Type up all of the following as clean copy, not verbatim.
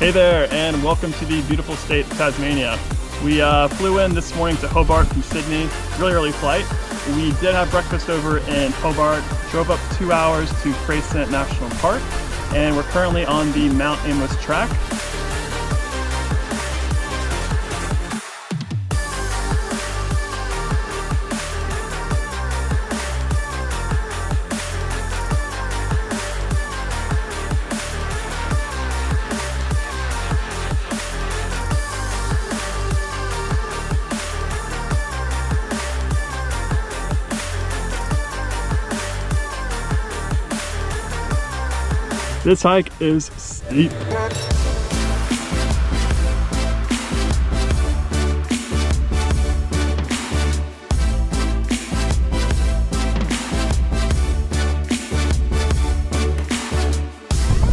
Hey there, and welcome to the beautiful state of Tasmania. We flew in this morning to Hobart from Sydney, really early flight. We did have breakfast over in Hobart, drove up 2 hours to Freycinet National Park, and we're currently on the Mount Amos track. This hike is steep.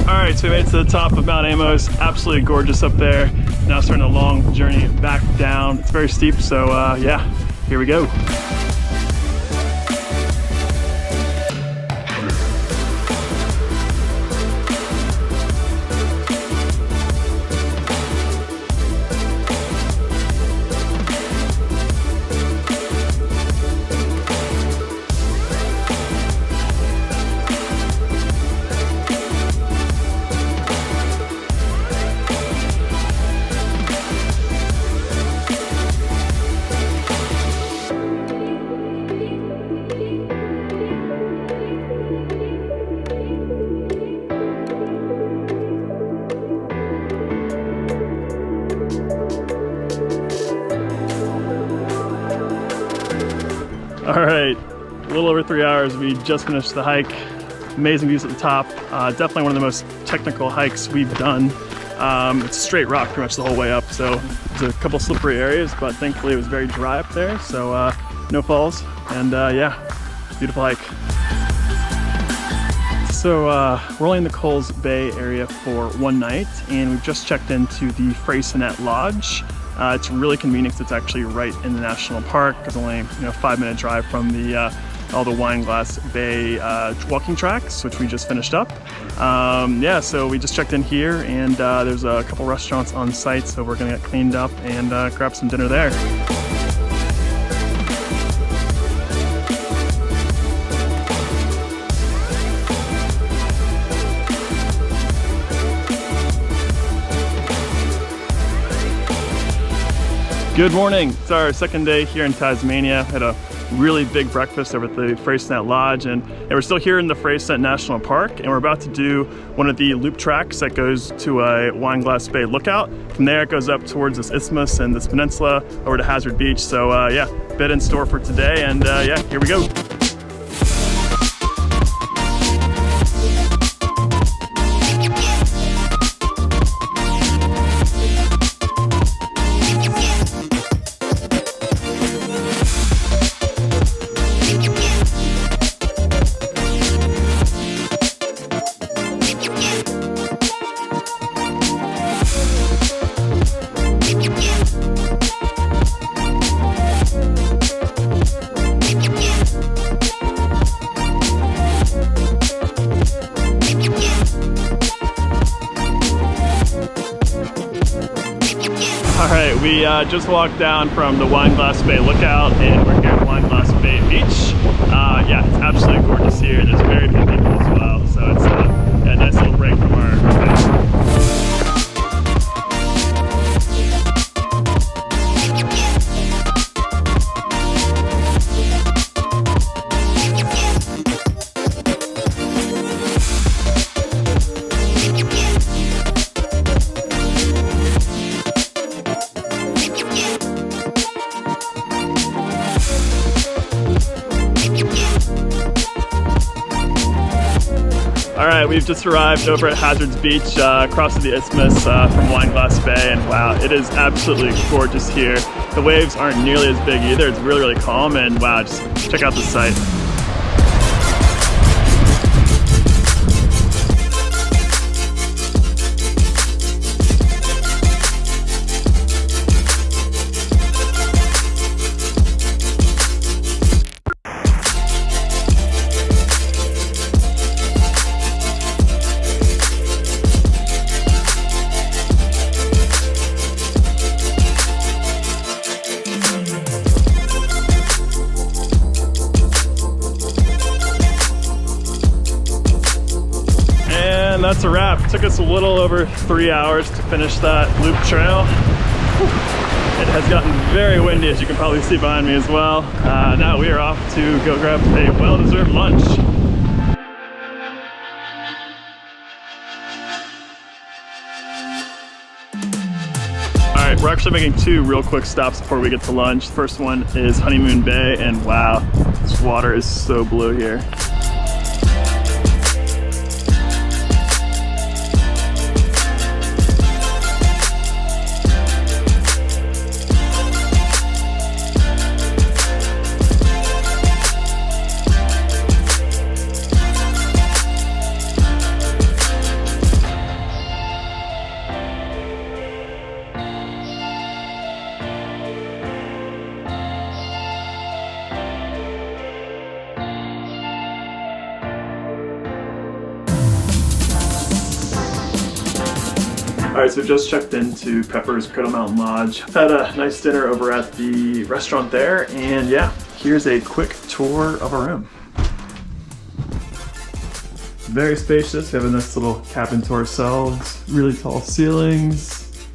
Alright, so we made it to the top of Mount Amos. Absolutely gorgeous up there. Now starting a long journey back down. It's very steep, so yeah, here we go. All right, a little over 3 hours. We just finished the hike. Amazing views at the top. Definitely one of the most technical hikes we've done. It's straight rock pretty much the whole way up, so there's a couple slippery areas, but thankfully it was very dry up there, so no falls, and yeah, beautiful hike. So we're only in the Coles Bay area for one night, and we've just checked into the Freycinet Lodge. It's really convenient because it's actually right in the national park. It's only a 5-minute drive from the all the Wineglass Bay walking tracks, which we just finished up. Yeah, so we just checked in here, and there's a couple restaurants on site, so we're gonna get cleaned up and grab some dinner there. Good morning. It's our second day here in Tasmania. Had a really big breakfast over at the Freycinet Lodge, and we're still here in the Freycinet National Park, and we're about to do one of the loop tracks that goes to a Wineglass Bay lookout. From there it goes up towards this isthmus and this peninsula over to Hazard Beach. So yeah, bit in store for today, and yeah, here we go. Alright, we just walked down from the Wineglass Bay lookout, and we're here at Wineglass Bay Beach. Yeah, it's absolutely gorgeous here. There's very few people as well, so it's a nice little break from our day. Alright, we've just arrived over at Hazard's Beach, across the isthmus from Wineglass Bay, and wow, it is absolutely gorgeous here. The waves aren't nearly as big either. It's really, really calm, and wow, just check out the sight. that's a wrap. It took us a little over 3 hours to finish that loop trail. It has gotten very windy, as you can probably see behind me as well. Now we are off to go grab a well-deserved lunch. All right, we're actually making 2 real quick stops before we get to lunch. The first one is Honeymoon Bay, and wow, this water is so blue here. All right, so just checked into Pepper's Cradle Mountain Lodge. Had a nice dinner over at the restaurant there, and yeah, here's a quick tour of our room. Very spacious. We have a nice little cabin to ourselves. Really tall ceilings.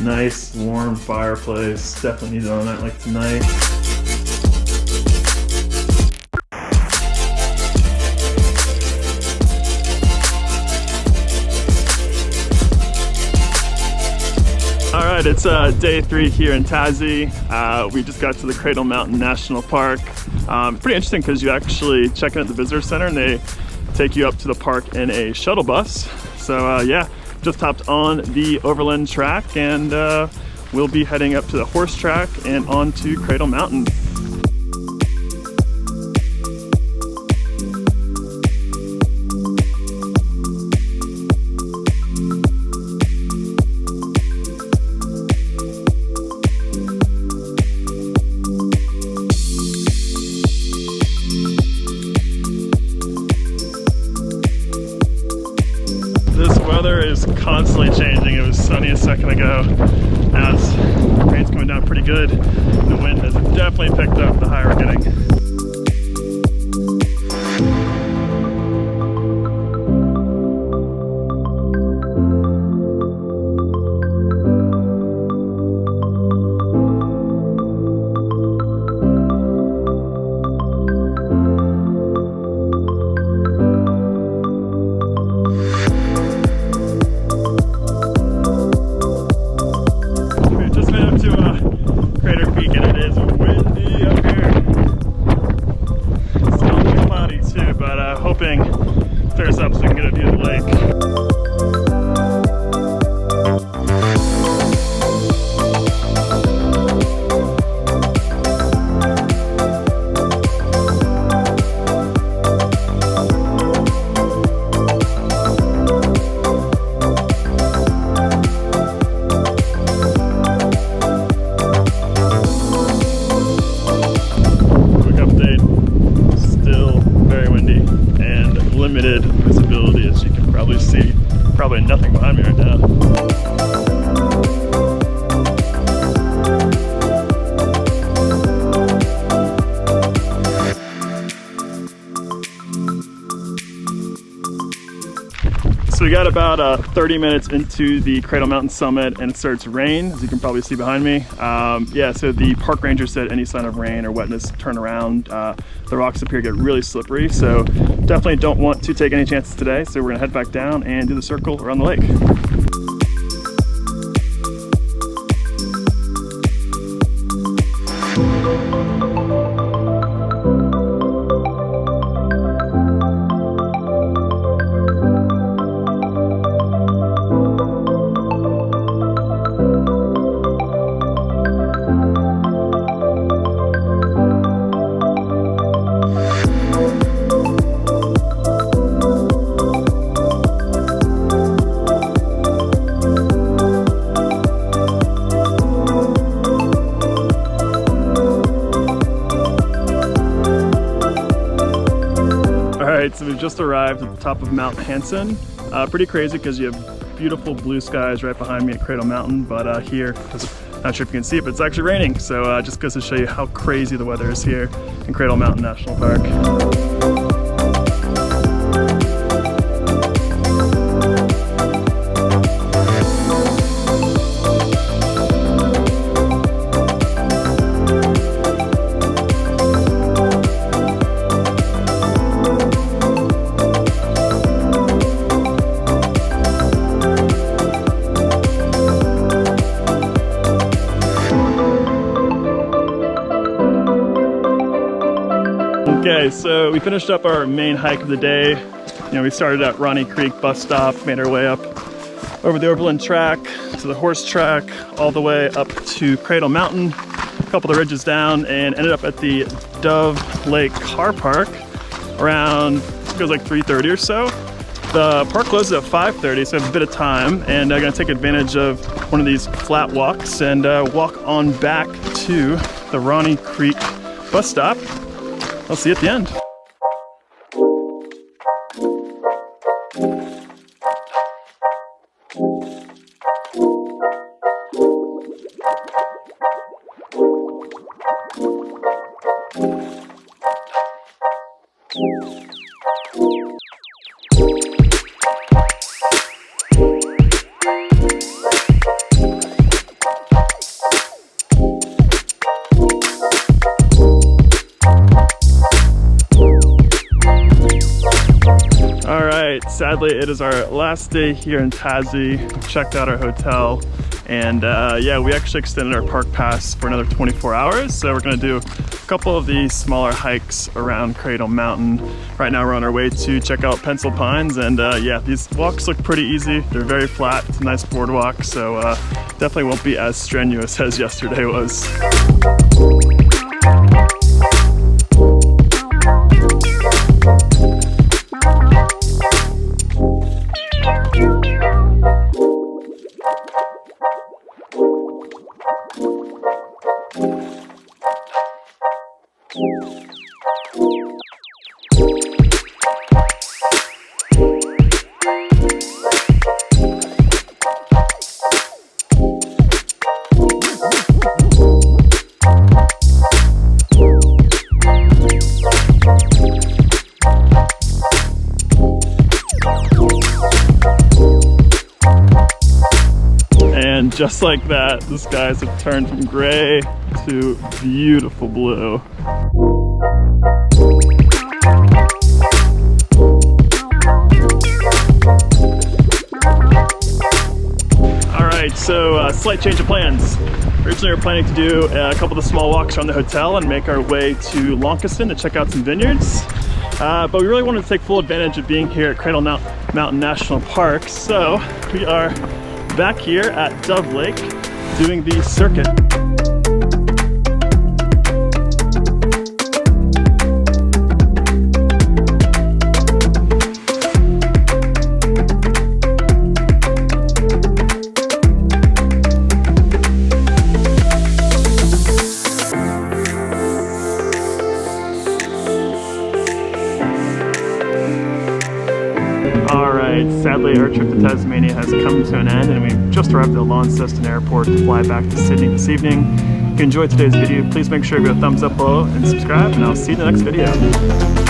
Nice warm fireplace. Definitely need it on a night like tonight. All right, it's day 3 here in Tassie. We just got to the Cradle Mountain National Park. Pretty interesting because you actually check in at the visitor center and they take you up to the park in a shuttle bus. So yeah, just hopped on the overland track and we'll be heading up to the horse track and on to Cradle Mountain. This weather is constantly changing. It was sunny a second ago. Now the rain's coming down pretty good. The wind has definitely picked up the higher we're getting. Clears up so we can get a view of the lake. Limited visibility, as you can probably see. Probably nothing behind me right now. So we got about 30 minutes into the Cradle Mountain summit and it starts to rain, as you can probably see behind me. Yeah, so the park ranger said any sign of rain or wetness, turn around. The rocks up here get really slippery, so definitely don't want to take any chances today. So we're gonna head back down and do the circle around the lake. Alright, so we've just arrived at the top of Mount Hanson. Pretty crazy because you have beautiful blue skies right behind me at Cradle Mountain, but here, not sure if you can see it, but it's actually raining. So just goes to show you how crazy the weather is here in Cradle Mountain National Park. Okay, so we finished up our main hike of the day. You know, we started at Ronnie Creek bus stop, made our way up over the overland track to the horse track, all the way up to Cradle Mountain, a couple of the ridges down, and ended up at the Dove Lake car park around, it was like 3:30 or so. The park closes at 5:30, so I have a bit of time, and I'm gonna take advantage of one of these flat walks and walk on back to the Ronnie Creek bus stop. I'll see you at the end. Sadly, it is our last day here in Tassie. We checked out our hotel, and yeah, we actually extended our park pass for another 24 hours. So we're gonna do a couple of these smaller hikes around Cradle Mountain. Right now we're on our way to check out Pencil Pines, and yeah, these walks look pretty easy. They're very flat, it's a nice boardwalk, so definitely won't be as strenuous as yesterday was. And just like that, the skies have turned from gray to beautiful blue. All right, so slight change of plans. Originally we were planning to do a couple of the small walks around the hotel and make our way to Launceston to check out some vineyards. But we really wanted to take full advantage of being here at Cradle Mountain National Park. So we are back here at Dove Lake doing the circuit. Sadly, our trip to Tasmania has come to an end, and we've just arrived at Launceston Airport to fly back to Sydney this evening. If you enjoyed today's video, please make sure to give it a thumbs up below and subscribe, and I'll see you in the next video.